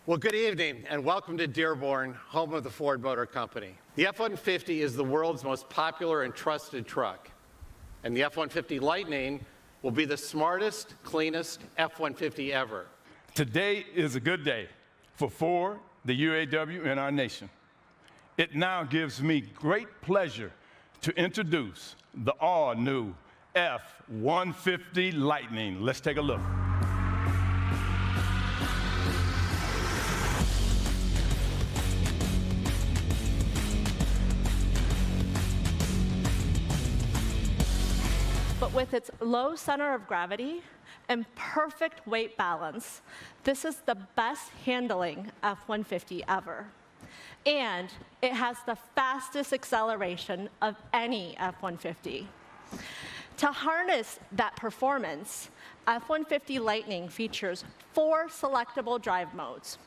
Well, good evening, and welcome to Dearborn, home of the Ford Motor Company. The F-150 is the world's most popular and trusted truck, and the F-150 Lightning will be the smartest, cleanest F-150 ever. Today is a good day for Ford, the UAW, and our nation. It now gives me great pleasure to introduce the all-new F-150 Lightning. Let's take a look. But with its low center of gravity and perfect weight balance, this is the best handling F-150 ever. And it has the fastest acceleration of any F-150. To harness that performance, F-150 Lightning features 4 selectable drive modes: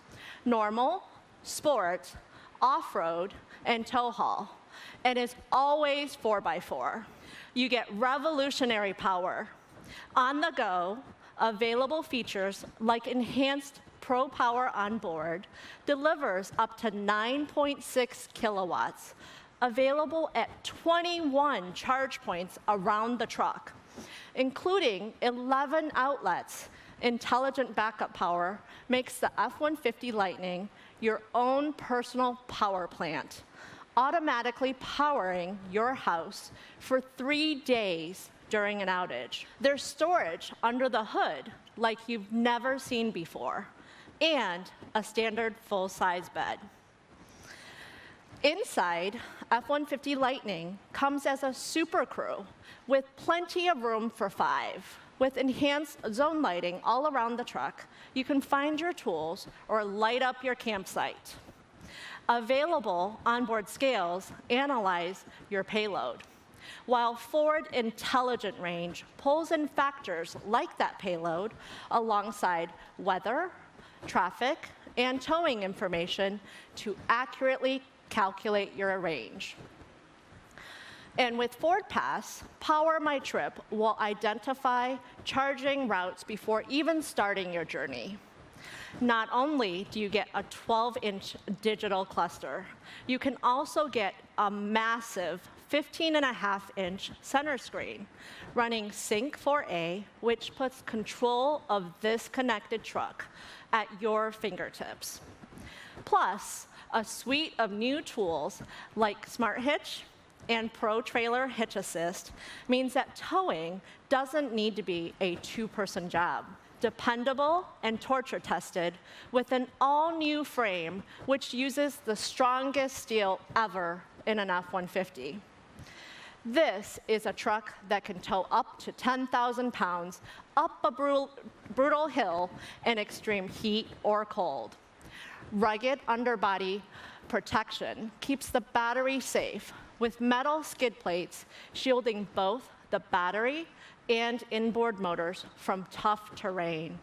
normal, sport, off-road, and tow haul, and is always 4x4. You get revolutionary power. On the go, available features like enhanced Pro Power onboard delivers up to 9.6 kilowatts, available at 21 charge points around the truck, including 11 outlets. Intelligent backup power makes the F-150 Lightning your own personal power plant, automatically powering your house for 3 days during an outage. There's storage under the hood like you've never seen before, and a standard full-size bed. Inside, F-150 Lightning comes as a super crew with plenty of room for 5. With enhanced zone lighting all around the truck, you can find your tools or light up your campsite. Available onboard scales analyze your payload, while Ford Intelligent Range pulls in factors like that payload alongside weather, traffic, and towing information to accurately calculate your range. And with Ford Pass, Power My Trip will identify charging routes before even starting your journey. Not only do you get a 12-inch digital cluster, you can also get a massive 15.5-inch center screen running Sync 4A, which puts control of this connected truck at your fingertips. Plus, a suite of new tools like Smart Hitch and Pro Trailer Hitch Assist means that towing doesn't need to be a 2-person job. Dependable and torture tested with an all-new frame which uses the strongest steel ever in an F-150. This is a truck that can tow up to 10,000 pounds up a brutal hill in extreme heat or cold. Rugged underbody protection keeps the battery safe with metal skid plates shielding both the battery and inboard motors from tough terrain.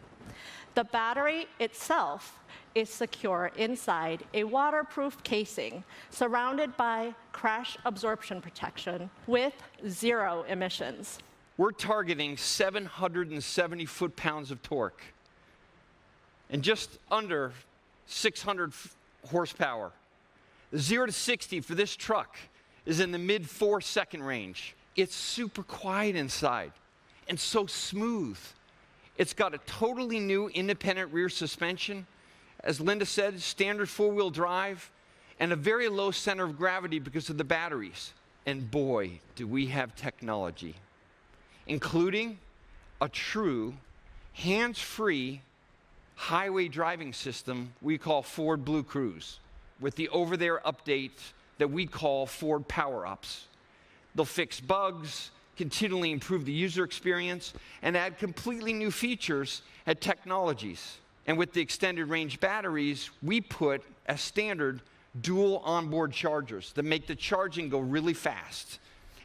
The battery itself is secure inside a waterproof casing surrounded by crash absorption protection with 0 emissions. We're targeting 770 foot-pounds of torque and just under 600 horsepower. The 0 to 60 for this truck is in the mid 4-second range. It's super quiet inside and so smooth. It's got a totally new independent rear suspension. As Linda said, standard 4-wheel drive and a very low center of gravity because of the batteries. And boy, do we have technology, including a true hands-free highway driving system we call Ford Blue Cruise, with the over-there update that we call Ford Power-Ups. They'll fix bugs, continually improve the user experience, and add completely new features and technologies. And with the extended range batteries, we put as standard dual onboard chargers that make the charging go really fast.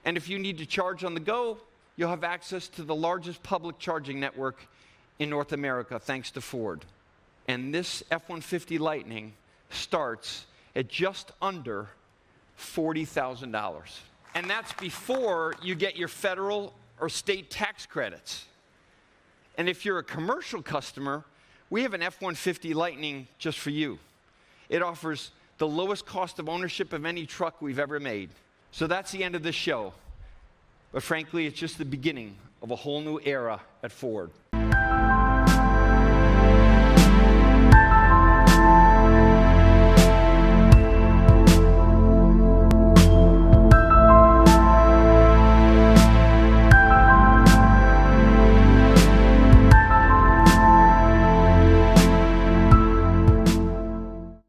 And if you need to charge on the go, you'll have access to the largest public charging network in North America, thanks to Ford. And this F-150 Lightning starts at just under $40,000. And that's before you get your federal or state tax credits. And if you're a commercial customer, we have an F-150 Lightning just for you. It offers the lowest cost of ownership of any truck we've ever made. So that's the end of this show. But frankly, it's just the beginning of a whole new era at Ford.